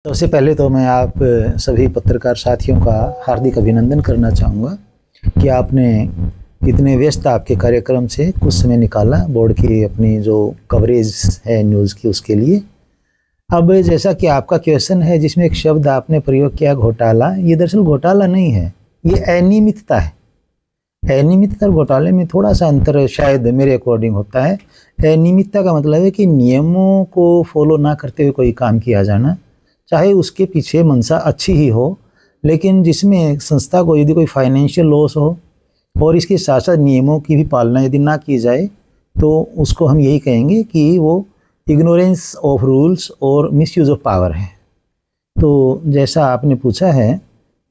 सबसे पहले तो मैं आप सभी पत्रकार साथियों का हार्दिक अभिनंदन करना चाहूँगा कि आपने इतने व्यस्त आपके कार्यक्रम से कुछ समय निकाला बोर्ड की अपनी जो कवरेज है न्यूज़ की उसके लिए। अब जैसा कि आपका क्वेश्चन है जिसमें एक शब्द आपने प्रयोग किया घोटाला, ये दरअसल घोटाला नहीं है, ये अनियमितता है। अनियमितता और घोटाले में थोड़ा सा अंतर शायद मेरे अकॉर्डिंग होता है। अनियमितता का मतलब है कि नियमों को फॉलो ना करते हुए कोई काम किया जाना, चाहे उसके पीछे मंशा अच्छी ही हो, लेकिन जिसमें संस्था को यदि कोई फाइनेंशियल लॉस हो और इसके साथ साथ नियमों की भी पालना यदि ना की जाए तो उसको हम यही कहेंगे कि वो इग्नोरेंस ऑफ रूल्स और मिसयूज़ ऑफ पावर है। तो जैसा आपने पूछा है,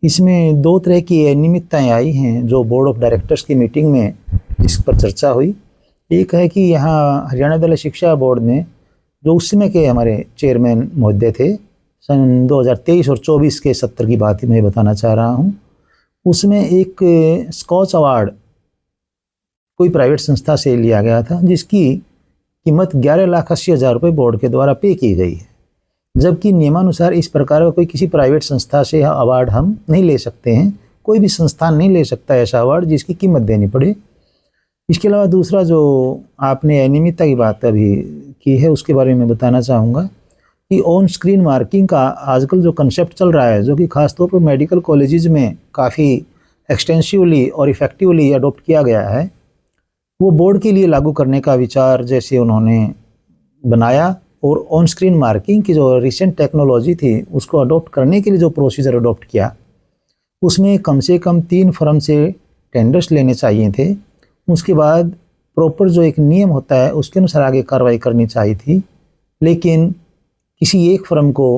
इसमें दो तरह की अनियमितताएँ आई हैं जो बोर्ड ऑफ डायरेक्टर्स की मीटिंग में जिस पर चर्चा हुई। एक है कि यहाँ हरियाणा विद्यालय शिक्षा बोर्ड में जो उस समय के हमारे चेयरमैन महोदय थे, सन 2023 और 24 के सत्र की बात मैं बताना चाह रहा हूँ। उसमें एक स्कॉच अवार्ड कोई प्राइवेट संस्था से लिया गया था जिसकी कीमत 11,80,000 रुपये बोर्ड के द्वारा पे की गई है, जबकि नियमानुसार इस प्रकार का कोई किसी प्राइवेट संस्था से अवार्ड हम नहीं ले सकते हैं। कोई भी संस्थान नहीं ले सकता ऐसा अवार्ड जिसकी कीमत देनी पड़े। इसके अलावा दूसरा जो आपने अनियमितता की बात अभी की है उसके बारे में बताना चाहूँगा कि ऑन स्क्रीन मार्किंग का आजकल जो कंसेप्ट चल रहा है, जो कि ख़ासतौर पर मेडिकल कॉलेजेस में काफ़ी एक्सटेंसिवली और इफ़ेक्टिवली अडॉप्ट किया गया है, वो बोर्ड के लिए लागू करने का विचार जैसे उन्होंने बनाया और ऑन स्क्रीन मार्किंग की जो रिसेंट टेक्नोलॉजी थी उसको अडॉप्ट करने के लिए जो प्रोसीजर अडॉप्ट किया, उसमें कम से कम 3 फर्म से टेंडर्स लेने चाहिए थे। उसके बाद प्रॉपर जो एक नियम होता है उसके अनुसार आगे कार्रवाई करनी चाहिए थी, लेकिन किसी एक फर्म को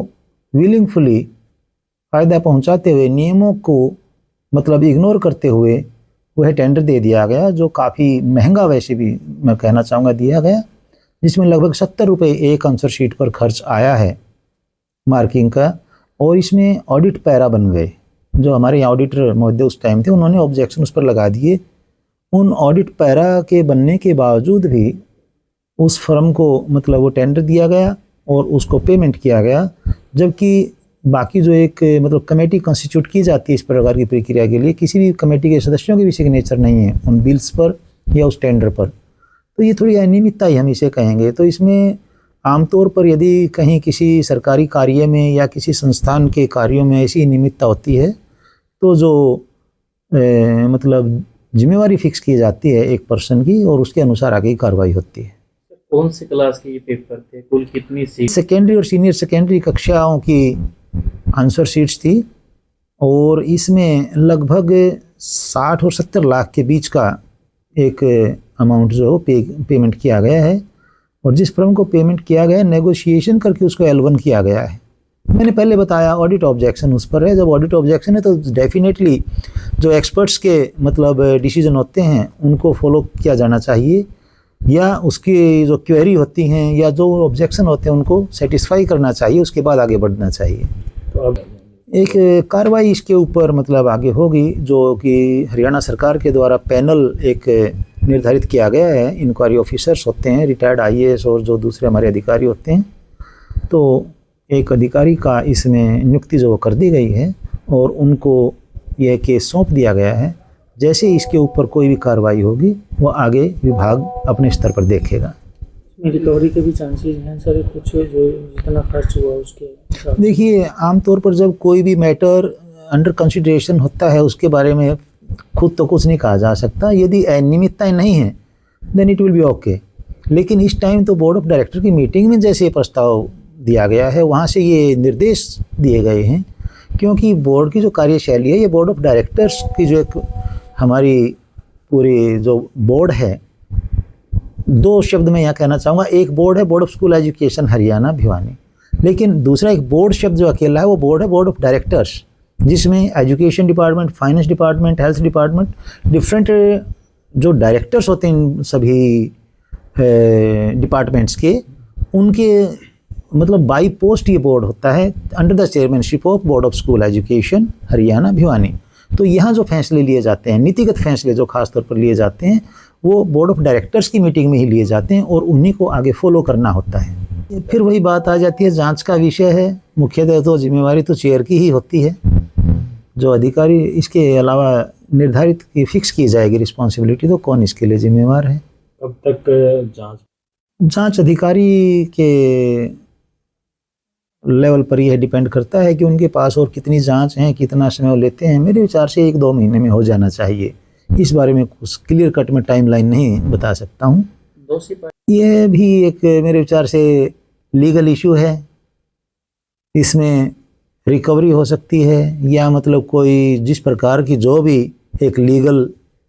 विलिंगफुली फ़ायदा पहुंचाते हुए नियमों को मतलब इग्नोर करते हुए वह टेंडर दे दिया गया, जो काफ़ी महंगा वैसे भी मैं कहना चाहूँगा दिया गया, जिसमें लगभग 70 रुपये एक आंसर शीट पर खर्च आया है मार्किंग का। और इसमें ऑडिट पैरा बन गए, जो हमारे यहाँ ऑडिटर महोदय उस टाइम थे उन्होंने ऑब्जेक्शन उस पर लगा दिए। उन ऑडिट पैरा के बनने के बावजूद भी उस फर्म को मतलब वो टेंडर दिया गया और उसको पेमेंट किया गया, जबकि बाकी जो एक मतलब कमेटी कंस्टिट्यूट की जाती है इस प्रकार की प्रक्रिया के लिए, किसी भी कमेटी के सदस्यों के भी सिग्नेचर नहीं है उन बिल्स पर या उस टेंडर पर। तो ये थोड़ी अनियमितता ही हम इसे कहेंगे। तो इसमें आमतौर पर यदि कहीं किसी सरकारी कार्य में या किसी संस्थान के कार्यों में ऐसी अनियमितता होती है तो जो मतलब जिम्मेवारी फिक्स की जाती है एक पर्सन की और उसके अनुसार आगे की कार्रवाई होती है। कौन सी क्लास के ये पेपर थे, कुल कितनी सीट? सेकेंडरी और सीनियर सेकेंडरी कक्षाओं की आंसर शीट्स थी और इसमें लगभग 60 और 70 लाख के बीच का एक अमाउंट जो पेमेंट किया गया है। और जिस फर्म को पेमेंट किया गया है नेगोशिएशन करके उसको L1 किया गया है। मैंने पहले बताया ऑडिट ऑब्जेक्शन उस पर है। जब ऑडिट ऑब्जेक्शन है तो डेफिनेटली जो एक्सपर्ट्स के मतलब डिसीजन होते हैं उनको फॉलो किया जाना चाहिए, या उसकी जो क्वेरी होती हैं या जो ऑब्जेक्शन होते हैं उनको सेटिस्फाई करना चाहिए, उसके बाद आगे बढ़ना चाहिए। तो अब एक कार्रवाई इसके ऊपर मतलब आगे होगी, जो कि हरियाणा सरकार के द्वारा पैनल एक निर्धारित किया गया है। इंक्वायरी ऑफिसर्स होते हैं रिटायर्ड IAS और जो दूसरे हमारे अधिकारी होते हैं, तो एक अधिकारी का इसमें नियुक्ति जो कर दी गई है और उनको यह केस सौंप दिया गया है। जैसे इसके ऊपर कोई भी कार्रवाई होगी वो आगे विभाग अपने स्तर पर देखेगा। रिकवरी के भी चांसेस हैं सर, कुछ जो जितना खर्च हुआ उसके? देखिए, आमतौर पर जब कोई भी मैटर अंडर कंसिडरेशन होता है उसके बारे में खुद तो कुछ नहीं कहा जा सकता। यदि अनियमितताएं नहीं हैं then it will be okay. लेकिन इस टाइम तो बोर्ड ऑफ डायरेक्टर की मीटिंग में जैसे प्रस्ताव दिया गया है वहाँ से ये निर्देश दिए गए हैं, क्योंकि बोर्ड की जो कार्यशैली है ये बोर्ड ऑफ डायरेक्टर्स की जो एक हमारी पूरी जो बोर्ड है, 2 शब्द में यहाँ कहना चाहूँगा। एक बोर्ड है board of school education Haryana Bhiwani, लेकिन दूसरा एक बोर्ड शब्द जो अकेला है वो बोर्ड है बोर्ड ऑफ डायरेक्टर्स, जिसमें education department, finance department, health department, different जो डायरेक्टर्स होते हैं सभी डिपार्टमेंट्स के, उनके मतलब बाई पोस्ट ये बोर्ड होता है under the chairmanship of board of school education Haryana Bhiwani. तो यहाँ जो फैसले लिए जाते हैं, नीतिगत फैसले जो खासतौर पर लिए जाते हैं, वो बोर्ड ऑफ डायरेक्टर्स की मीटिंग में ही लिए जाते हैं और उन्हीं को आगे फॉलो करना होता है। फिर वही बात आ जाती है, जांच का विषय है, मुख्यतः तो जिम्मेवारी तो चेयर की ही होती है। जो अधिकारी इसके अलावा निर्धारित की फिक्स की जाएगी रिस्पॉन्सिबिलिटी, तो कौन इसके लिए जिम्मेवार है। अब तक जांच अधिकारी के लेवल पर यह डिपेंड करता है कि उनके पास और कितनी जांच हैं, कितना समय वो लेते हैं। मेरे विचार से 1-2 महीने में हो जाना चाहिए। इस बारे में कुछ क्लियर कट में टाइमलाइन नहीं बता सकता हूँ। यह भी एक मेरे विचार से लीगल इशू है। इसमें रिकवरी हो सकती है, या मतलब कोई जिस प्रकार की जो भी एक लीगल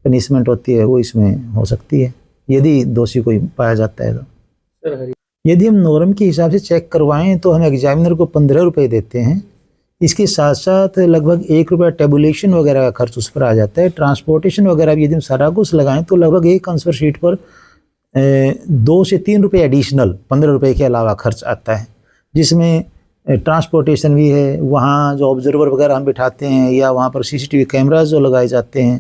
पनिशमेंट होती है वो इसमें हो सकती है, यदि दोषी कोई पाया जाता है तो। यदि हम नॉर्म के हिसाब से चेक करवाएं तो हम एग्जामिनर को 15 रुपये देते हैं। इसके साथ साथ लगभग 1 रुपया टेबुलेशन वगैरह का खर्च उस पर आ जाता है। ट्रांसपोर्टेशन वगैरह भी यदि हम सारा कुछ लगाएं तो लगभग एक आंसर शीट पर 2 से 3 रुपये एडिशनल 15 रुपये के अलावा खर्च आता है, जिसमें ट्रांसपोर्टेशन भी है, वहाँ जो ऑब्जर्वर वगैरह हम बिठाते हैं या वहाँ पर CCTV कैमराज जो लगाए जाते हैं,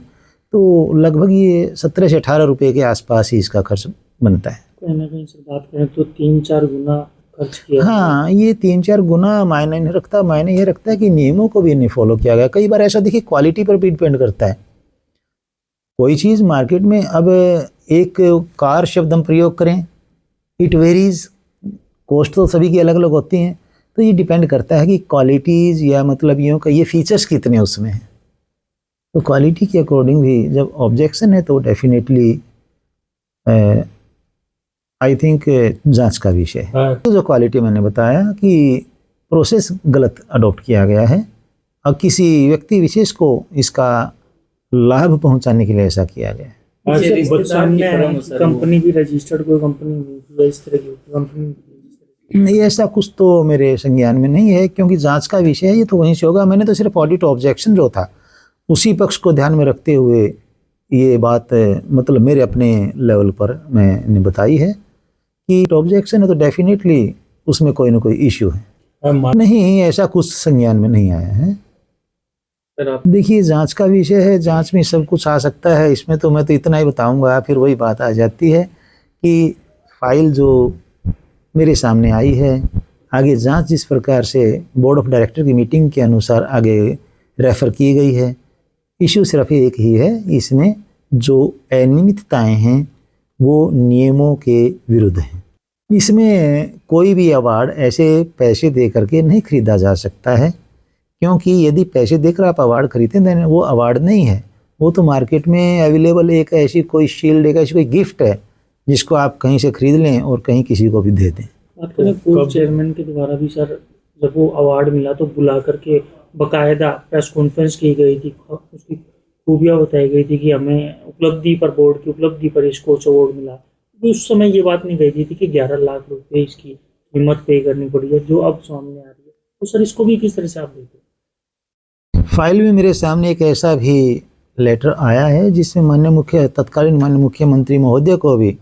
तो लगभग ये 17 से 18 रुपये के आसपास ही इसका खर्च बनता है। कहीं ना कहीं से बात करें तो 3-4 गुना खर्च किया। हाँ, ये 3-4 गुना मायने नहीं रखता। मायने ये रखता है कि नियमों को भी नहीं फॉलो किया गया। कई बार ऐसा देखिए, क्वालिटी पर भी डिपेंड करता है। कोई चीज़ मार्केट में, अब एक कार शब्द हम प्रयोग करें, इट वेरीज, कॉस्ट तो सभी की अलग अलग होती हैं, तो ये डिपेंड करता है कि क्वालिटीज़ या मतलब यूँ का ये फीचर्स कितने उसमें हैं। तो क्वालिटी के अकॉर्डिंग भी जब ऑब्जेक्शन है तो डेफिनेटली आई थिंक जांच का विषय है। तो जो क्वालिटी मैंने बताया कि प्रोसेस गलत अडॉप्ट किया गया है और किसी व्यक्ति विशेष को इसका लाभ पहुंचाने के लिए ऐसा किया गया है। कंपनी भी रजिस्टर्ड कोई कंपनी नहीं, इस तरह की कंपनी नहीं, ऐसा कुछ तो मेरे संज्ञान में नहीं है, क्योंकि जांच का विषय है, ये तो वहीं से होगा। मैंने तो सिर्फ ऑडिट ऑब्जेक्शन जो था उसी पक्ष को ध्यान में रखते हुए ये बात मतलब मेरे अपने लेवल पर मैंने बताई है कि ऑब्जेक्शन है तो डेफिनेटली उसमें कोई ना कोई इश्यू है। नहीं, ऐसा कुछ संज्ञान में नहीं आया है। देखिए, जांच का विषय है, जांच में सब कुछ आ सकता है। इसमें तो मैं तो इतना ही बताऊंगा, फिर वही बात आ जाती है कि फाइल जो मेरे सामने आई है, आगे जांच जिस प्रकार से बोर्ड ऑफ डायरेक्टर की मीटिंग के अनुसार आगे रेफ़र की गई है, इशू सिर्फ एक ही है, इसमें जो अनियमितताएं हैं वो नियमों के विरुद्ध हैं। इसमें कोई भी अवार्ड ऐसे पैसे दे करके नहीं खरीदा जा सकता है, क्योंकि यदि पैसे देकर आप अवार्ड खरीदें दें, वो अवार्ड नहीं है, वो तो मार्केट में अवेलेबल एक ऐसी कोई शील्ड, एक ऐसी कोई गिफ्ट है जिसको आप कहीं से खरीद लें और कहीं किसी को भी दे दें। बात करें पूर्व चेयरमैन के द्वारा भी सर, जब वो अवार्ड मिला तो बुला करके बाकायदा प्रेस कॉन्फ्रेंस की गई थी, उसकी खूबियाँ बताई गई थी कि हमें उपलब्धि पर, बोर्ड की उपलब्धि पर इसको अवार्ड मिला। तो उस समय ये बात नहीं कही थी कि 11 लाख रुपए इसकी कीमत पे करनी पड़ी है, जो अब सामने आ रही है। तो सर इसको भी किस तरह से आप देखते हैं? फाइल में मेरे सामने एक ऐसा भी लेटर आया है जिसमें तत्कालीन माननीय मुख्यमंत्री महोदय को भी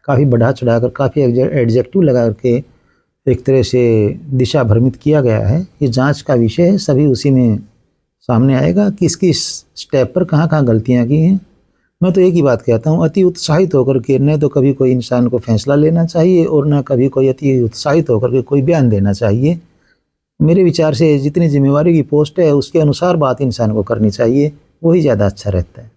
काफ़ी बढ़ा चढ़ाकर, काफ़ी एडजेक्टिव लगा करके एक तरह से दिशा भ्रमित किया गया है। ये जांच का विषय है, सभी उसी में सामने आएगा किस किस स्टेप पर कहाँ कहाँ गलतियाँ की हैं। मैं तो एक ही बात कहता हूँ, अति उत्साहित होकर के न तो कभी कोई इंसान को फैसला लेना चाहिए और न कभी कोई अति उत्साहित होकर के कोई बयान देना चाहिए। मेरे विचार से जितनी जिम्मेवारी की पोस्ट है उसके अनुसार बात इंसान को करनी चाहिए, वही ज़्यादा अच्छा रहता है।